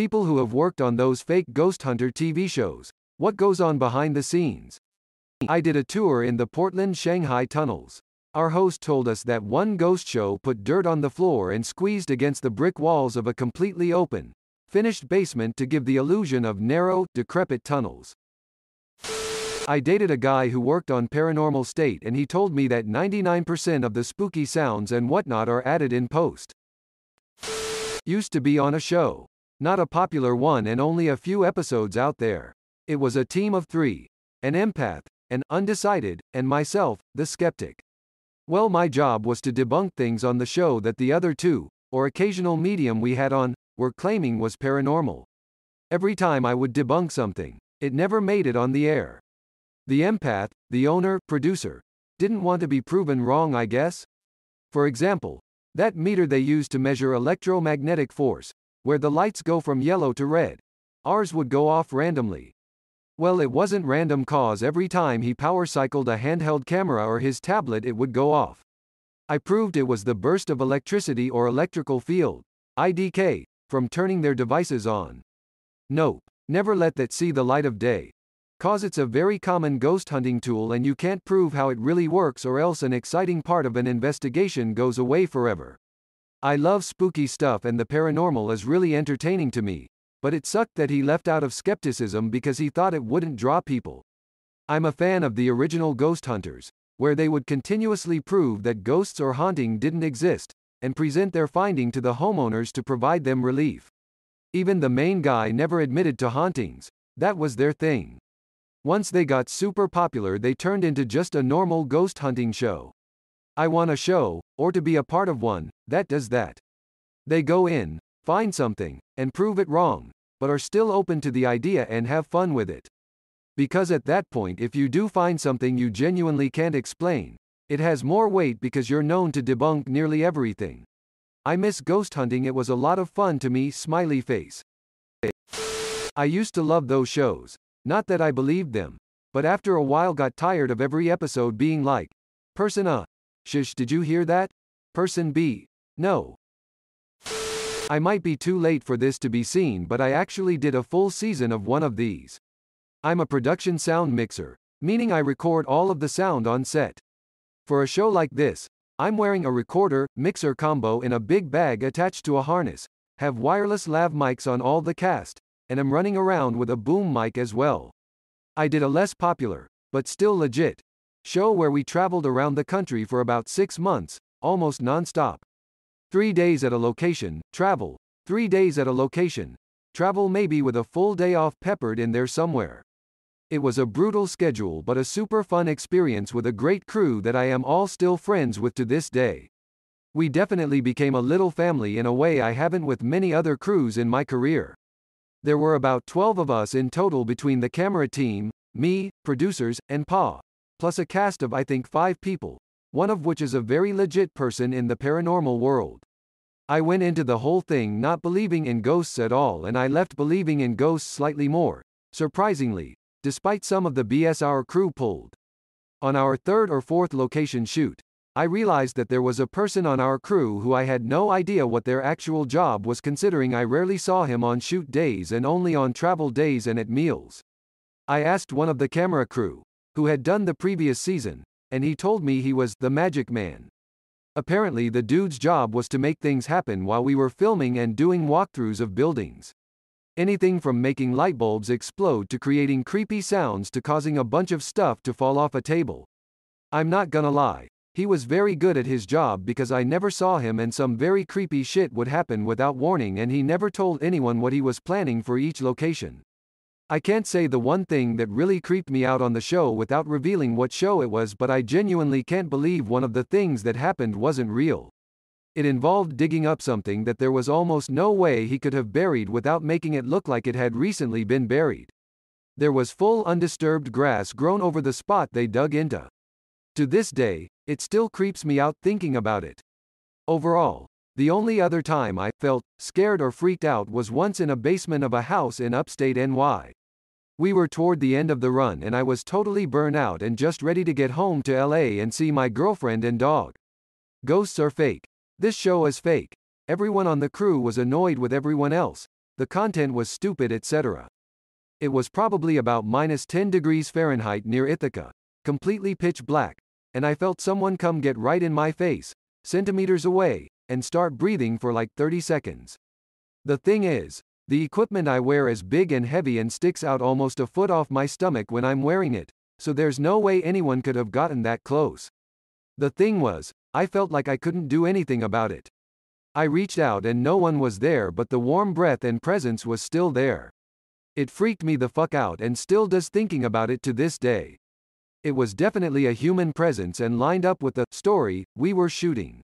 People who have worked on those fake ghost hunter TV shows. What goes on behind the scenes? I did a tour in the Portland-Shanghai tunnels. Our host told us that one ghost show put dirt on the floor and squeezed against the brick walls of a completely open, finished basement to give the illusion of narrow, decrepit tunnels. I dated a guy who worked on Paranormal State and he told me that 99% of the spooky sounds and whatnot are added in post. Used to be on a show. Not a popular one and only a few episodes out there. It was a team of 3. An empath, an undecided, and myself, the skeptic. Well, my job was to debunk things on the show that the other 2, or occasional medium we had on, were claiming was paranormal. Every time I would debunk something, it never made it on the air. The empath, the owner, producer, didn't want to be proven wrong, I guess. For example, that meter they use to measure electromagnetic force, where the lights go from yellow to red, ours would go off randomly. Well, it wasn't random cause every time he power cycled a handheld camera or his tablet it would go off. I proved it was the burst of electricity or electrical field, IDK, from turning their devices on. Nope, never let that see the light of day. Cause it's a very common ghost hunting tool and you can't prove how it really works or else an exciting part of an investigation goes away forever. I love spooky stuff and the paranormal is really entertaining to me, but it sucked that he left out of skepticism because he thought it wouldn't draw people. I'm a fan of the original Ghost Hunters, where they would continuously prove that ghosts or haunting didn't exist, and present their finding to the homeowners to provide them relief. Even the main guy never admitted to hauntings, that was their thing. Once they got super popular they turned into just a normal ghost hunting show. I want a show, or to be a part of one, that does that. They go in, find something, and prove it wrong, but are still open to the idea and have fun with it. Because at that point if you do find something you genuinely can't explain, it has more weight because you're known to debunk nearly everything. I miss ghost hunting, it was a lot of fun to me, smiley face. I used to love those shows. Not that I believed them, but after a while got tired of every episode being like, Person A. Shush, did you hear that? Person B. No. I might be too late for this to be seen, but I actually did a full season of one of these. I'm a production sound mixer, meaning I record all of the sound on set. For a show like this, I'm wearing a recorder-mixer combo in a big bag attached to a harness, have wireless lav mics on all the cast, and I'm running around with a boom mic as well. I did a less popular, but still legit, show where we traveled around the country for about 6 months, almost non-stop. 3 days at a location, travel, 3 days at a location, travel, maybe with a full day off peppered in there somewhere. It was a brutal schedule but a super fun experience with a great crew that I am all still friends with to this day. We definitely became a little family in a way I haven't with many other crews in my career. There were about 12 of us in total between the camera team, me, producers, and Pa, plus a cast of I think 5 people, one of which is a very legit person in the paranormal world. I went into the whole thing not believing in ghosts at all and I left believing in ghosts slightly more, surprisingly, despite some of the BS our crew pulled. On our 3rd or 4th location shoot, I realized that there was a person on our crew who I had no idea what their actual job was considering I rarely saw him on shoot days and only on travel days and at meals. I asked one of the camera crew, who had done the previous season, and he told me he was the magic man. Apparently the dude's job was to make things happen while we were filming and doing walkthroughs of buildings. Anything from making light bulbs explode to creating creepy sounds to causing a bunch of stuff to fall off a table. I'm not gonna lie. He was very good at his job because I never saw him and some very creepy shit would happen without warning and he never told anyone what he was planning for each location. I can't say the one thing that really creeped me out on the show without revealing what show it was, but I genuinely can't believe one of the things that happened wasn't real. It involved digging up something that there was almost no way he could have buried without making it look like it had recently been buried. There was full undisturbed grass grown over the spot they dug into. To this day, it still creeps me out thinking about it. Overall, the only other time I felt scared or freaked out was once in a basement of a house in upstate NY. We were toward the end of the run and I was totally burnt out and just ready to get home to LA and see my girlfriend and dog. Ghosts are fake. This show is fake. Everyone on the crew was annoyed with everyone else. the content was stupid, etc. It was probably about -10 degrees Fahrenheit near Ithaca, completely pitch black, and I felt someone come get right in my face, centimeters away, and start breathing for like 30 seconds. The thing is, the equipment I wear is big and heavy and sticks out almost a foot off my stomach when I'm wearing it, so there's no way anyone could have gotten that close. The thing was, I felt like I couldn't do anything about it. I reached out and no one was there, but the warm breath and presence was still there. It freaked me the fuck out and still does thinking about it to this day. It was definitely a human presence and lined up with the story we were shooting.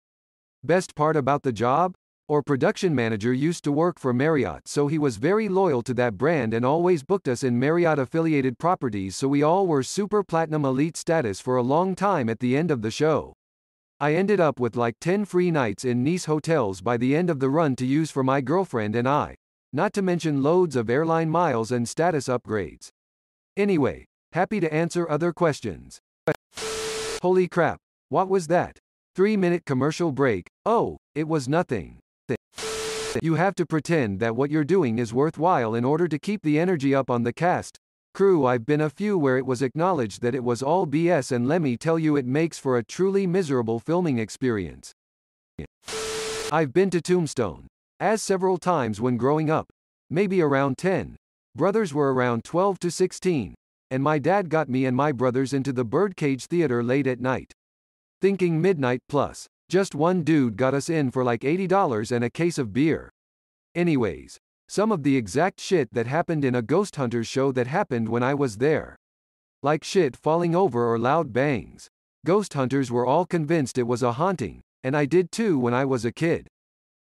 Best part about the job? Our production manager used to work for Marriott, so he was very loyal to that brand and always booked us in Marriott-affiliated properties, so we all were super platinum elite status for a long time at the end of the show. I ended up with like 10 free nights in Nice hotels by the end of the run to use for my girlfriend and I, not to mention loads of airline miles and status upgrades. Anyway, happy to answer other questions. Holy crap, what was that? 3-minute commercial break. Oh, it was nothing. You have to pretend that what you're doing is worthwhile in order to keep the energy up on the cast. Crew, I've been a few where it was acknowledged that it was all BS, and let me tell you, it makes for a truly miserable filming experience. I've been to Tombstone, as several times when growing up, maybe around 10. Brothers were around 12 to 16, and my dad got me and my brothers into the Birdcage Theater late at night. Thinking midnight plus. Just one dude got us in for like $80 and a case of beer. Anyways, some of the exact shit that happened in a Ghost Hunters show that happened when I was there. Like shit falling over or loud bangs. Ghost Hunters were all convinced it was a haunting, and I did too when I was a kid.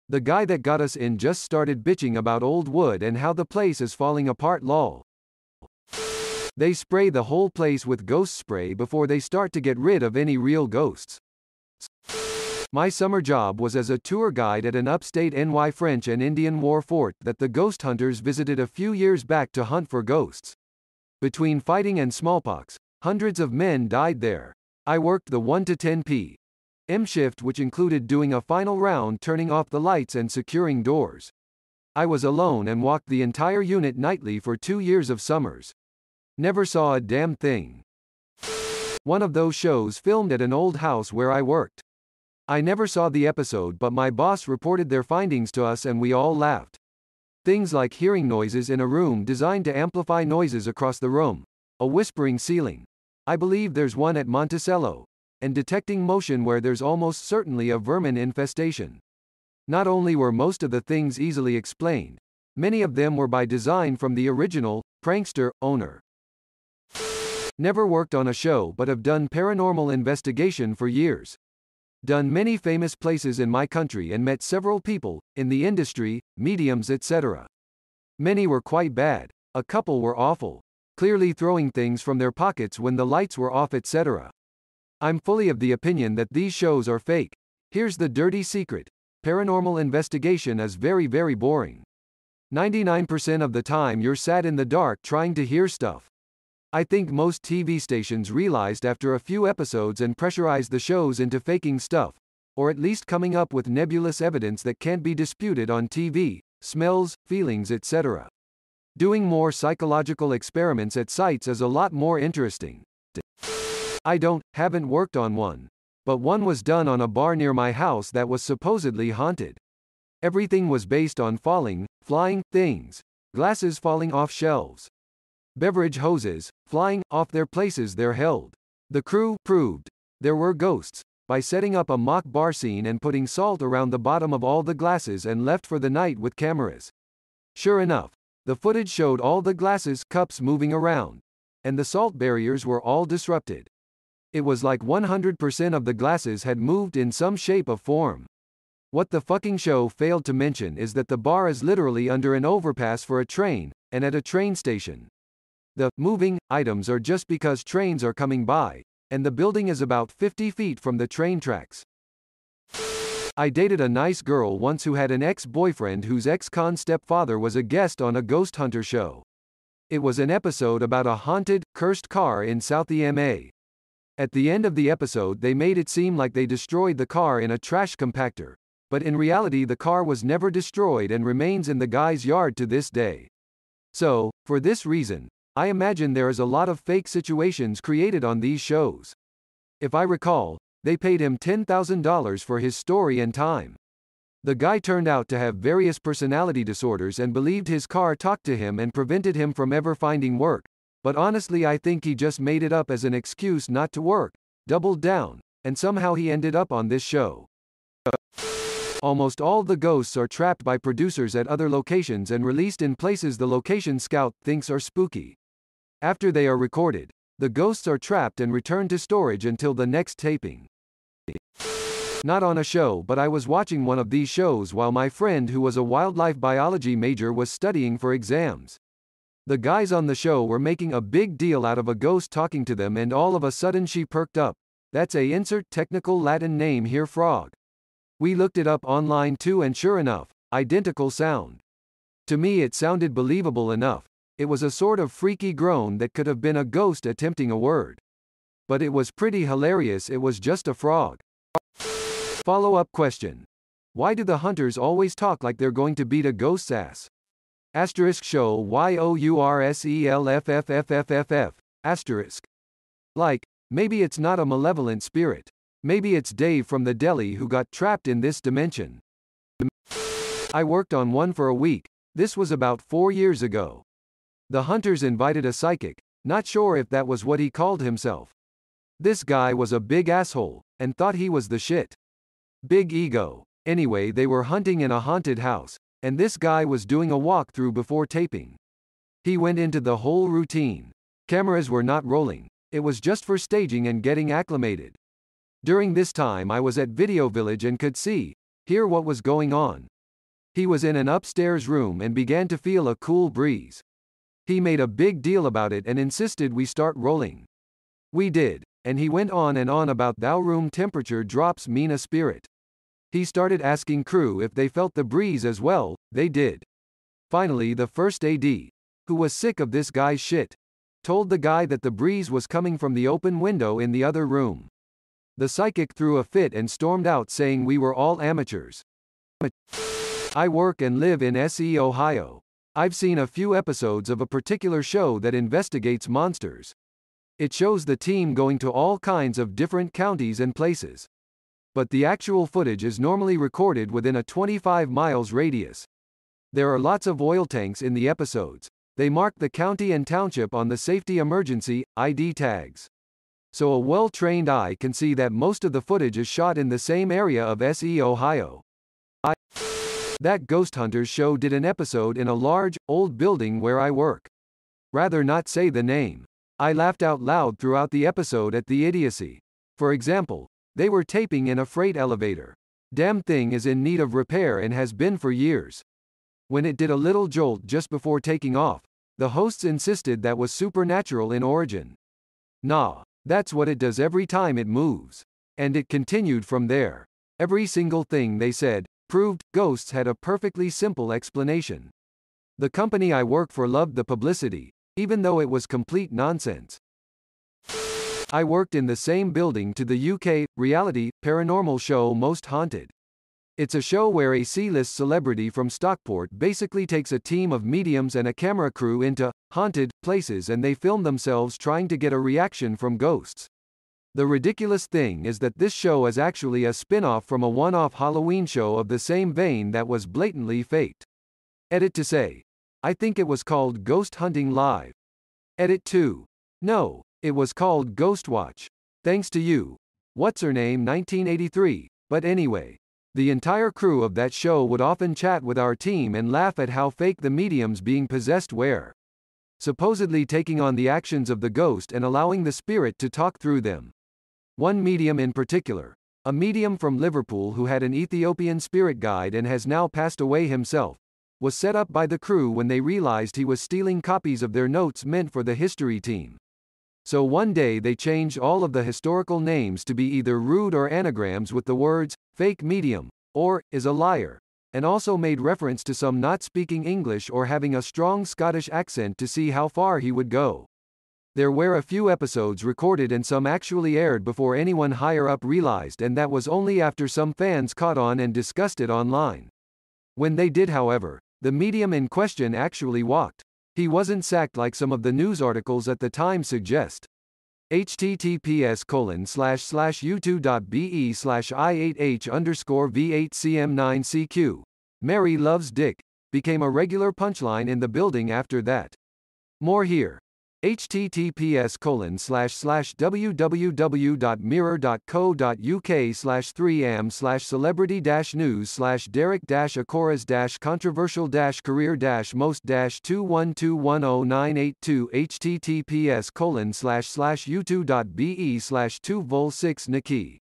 The guy that got us in just started bitching about old wood and how the place is falling apart, lol. They spray the whole place with ghost spray before they start to get rid of any real ghosts. My summer job was as a tour guide at an upstate NY French and Indian War fort that the ghost hunters visited a few years back to hunt for ghosts. Between fighting and smallpox, hundreds of men died there. I worked the 1 to 10 p.m. shift, which included doing a final round, turning off the lights and securing doors. I was alone and walked the entire unit nightly for 2 years of summers. Never saw a damn thing. One of those shows filmed at an old house where I worked. I never saw the episode, but my boss reported their findings to us and we all laughed. Things like hearing noises in a room designed to amplify noises across the room, a whispering ceiling. I believe there's one at Monticello, and detecting motion where there's almost certainly a vermin infestation. Not only were most of the things easily explained, many of them were by design from the original prankster owner. Never worked on a show but have done paranormal investigation for years. Done many famous places in my country and met several people, in the industry, mediums, etc. Many were quite bad, a couple were awful, clearly throwing things from their pockets when the lights were off, etc. I'm fully of the opinion that these shows are fake. Here's the dirty secret. Paranormal investigation is very, very boring. 99% of the time you're sat in the dark trying to hear stuff. I think most TV stations realized after a few episodes and pressurized the shows into faking stuff, or at least coming up with nebulous evidence that can't be disputed on TV, smells, feelings, etc. Doing more psychological experiments at sites is a lot more interesting. I haven't worked on one. But one was done on a bar near my house that was supposedly haunted. Everything was based on flying things. Glasses falling off shelves. Beverage hoses, flying off their places they're held. The crew proved there were ghosts by setting up a mock bar scene and putting salt around the bottom of all the glasses and left for the night with cameras. Sure enough, the footage showed all the glasses cups moving around, and the salt barriers were all disrupted. It was like 100% of the glasses had moved in some shape or form. What the fucking show failed to mention is that the bar is literally under an overpass for a train, and at a train station. The moving items are just because trains are coming by, and the building is about 50 feet from the train tracks. I dated a nice girl once who had an ex-boyfriend whose ex-con stepfather was a guest on a ghost hunter show. It was an episode about a haunted, cursed car in South EMA. At the end of the episode they made it seem like they destroyed the car in a trash compactor, but in reality the car was never destroyed and remains in the guy's yard to this day. So, for this reason, I imagine there is a lot of fake situations created on these shows. If I recall, they paid him $10,000 for his story and time. The guy turned out to have various personality disorders and believed his car talked to him and prevented him from ever finding work, but honestly I think he just made it up as an excuse not to work, doubled down, and somehow he ended up on this show. Almost all the ghosts are trapped by producers at other locations and released in places the location scout thinks are spooky. After they are recorded, the ghosts are trapped and returned to storage until the next taping. Not on a show, but I was watching one of these shows while my friend who was a wildlife biology major was studying for exams. The guys on the show were making a big deal out of a ghost talking to them and all of a sudden she perked up. That's a insert technical Latin name here, frog. We looked it up online too and sure enough, identical sound. To me it sounded believable enough. It was a sort of freaky groan that could have been a ghost attempting a word. But it was pretty hilarious, it was just a frog. Follow-up question. Why do the hunters always talk like they're going to beat a ghost's ass? Asterisk show YOURSELFFFFFF. Asterisk. Like, maybe it's not a malevolent spirit. Maybe it's Dave from the deli who got trapped in this dimension. I worked on one for a week. This was about 4 years ago. The hunters invited a psychic, not sure if that was what he called himself. This guy was a big asshole, and thought he was the shit. Big ego. Anyway, they were hunting in a haunted house, and this guy was doing a walkthrough before taping. He went into the whole routine. Cameras were not rolling. It was just for staging and getting acclimated. During this time I was at Video Village and could hear what was going on. He was in an upstairs room and began to feel a cool breeze. He made a big deal about it and insisted we start rolling. We did, and he went on and on about thou room temperature drops mean a spirit. He started asking crew if they felt the breeze as well, they did. Finally the first AD, who was sick of this guy's shit, told the guy that the breeze was coming from the open window in the other room. The psychic threw a fit and stormed out saying we were all amateurs. I work and live in SE, Ohio. I've seen a few episodes of a particular show that investigates monsters. It shows the team going to all kinds of different counties and places. But the actual footage is normally recorded within a 25 miles radius. There are lots of oil tanks in the episodes. They mark the county and township on the safety emergency ID tags. So a well-trained eye can see that most of the footage is shot in the same area of SE, Ohio. That Ghost Hunters show did an episode in a large, old building where I work. Rather not say the name. I laughed out loud throughout the episode at the idiocy. For example, they were taping in a freight elevator. Damn thing is in need of repair and has been for years. When it did a little jolt just before taking off, the hosts insisted that was supernatural in origin. Nah, that's what it does every time it moves. And it continued from there. Every single thing they said proved ghosts had a perfectly simple explanation. The company I work for loved the publicity, even though it was complete nonsense. I worked in the same building to the UK reality paranormal show Most Haunted. It's a show where a C-list celebrity from Stockport basically takes a team of mediums and a camera crew into haunted places and they film themselves trying to get a reaction from ghosts. The ridiculous thing is that this show is actually a spin-off from a one-off Halloween show of the same vein that was blatantly faked. Edit to say, I think it was called Ghost Hunting Live. Edit 2. No, it was called Ghostwatch. Thanks to you. What's her name 1983, but anyway. The entire crew of that show would often chat with our team and laugh at how fake the mediums being possessed were. Supposedly taking on the actions of the ghost and allowing the spirit to talk through them. One medium in particular, a medium from Liverpool who had an Ethiopian spirit guide and has now passed away himself, was set up by the crew when they realized he was stealing copies of their notes meant for the history team. So one day they changed all of the historical names to be either rude or anagrams with the words, fake medium, or, is a liar, and also made reference to some not speaking English or having a strong Scottish accent to see how far he would go. There were a few episodes recorded and some actually aired before anyone higher up realized, and that was only after some fans caught on and discussed it online. When they did, however, the medium in question actually walked. He wasn't sacked like some of the news articles at the time suggest. https://youtube.be/i8h_v8cm9cq. Mary loves dick became a regular punchline in the building after that. More here. https://www.mirror.co.uk/3am/celebrity-news/derek-akoras-controversial-career-most-2121098 https://youtube.be/2vol6nikki.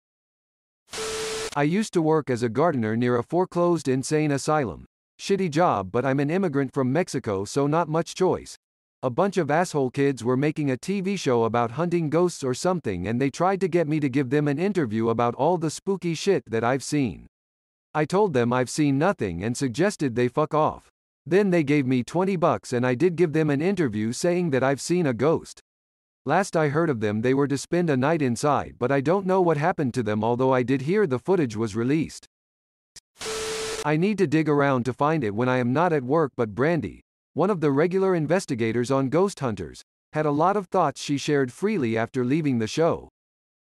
I used to work as a gardener near a foreclosed insane asylum. Shitty job, but I'm an immigrant from Mexico, so not much choice. A bunch of asshole kids were making a TV show about hunting ghosts or something, and they tried to get me to give them an interview about all the spooky shit that I've seen. I told them I've seen nothing and suggested they fuck off. Then they gave me $20 and I did give them an interview saying that I've seen a ghost. Last I heard of them, they were to spend a night inside, but I don't know what happened to them, although I did hear the footage was released. I need to dig around to find it when I am not at work, but Brandy, one of the regular investigators on Ghost Hunters, had a lot of thoughts she shared freely after leaving the show.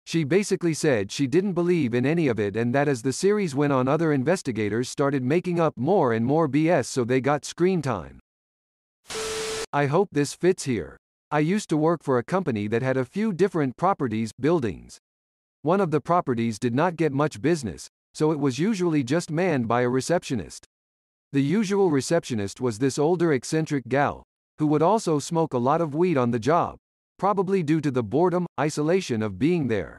She basically said she didn't believe in any of it, and that as the series went on, other investigators started making up more and more BS, so they got screen time. I hope this fits here. I used to work for a company that had a few different properties, buildings. One of the properties did not get much business, so it was usually just manned by a receptionist. The usual receptionist was this older eccentric gal, who would also smoke a lot of weed on the job, probably due to the boredom, isolation of being there.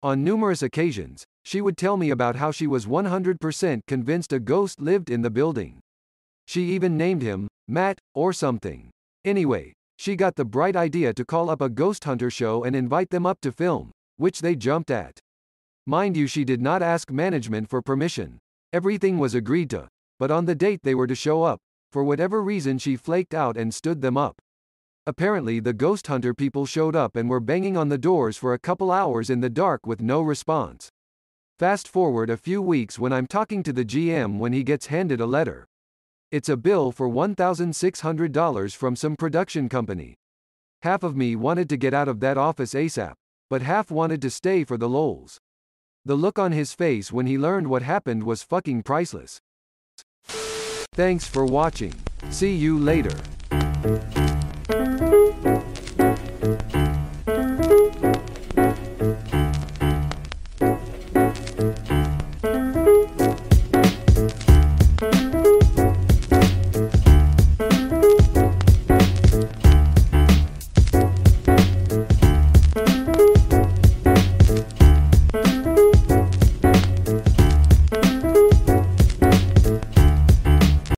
On numerous occasions, she would tell me about how she was 100% convinced a ghost lived in the building. She even named him Matt, or something. Anyway, she got the bright idea to call up a ghost hunter show and invite them up to film, which they jumped at. Mind you, she did not ask management for permission. Everything was agreed to. But on the date they were to show up, for whatever reason she flaked out and stood them up. Apparently the ghost hunter people showed up and were banging on the doors for a couple hours in the dark with no response. Fast forward a few weeks when I'm talking to the GM when he gets handed a letter. It's a bill for $1,600 from some production company. Half of me wanted to get out of that office ASAP, but half wanted to stay for the lols. The look on his face when he learned what happened was fucking priceless. Thanks for watching. See you later.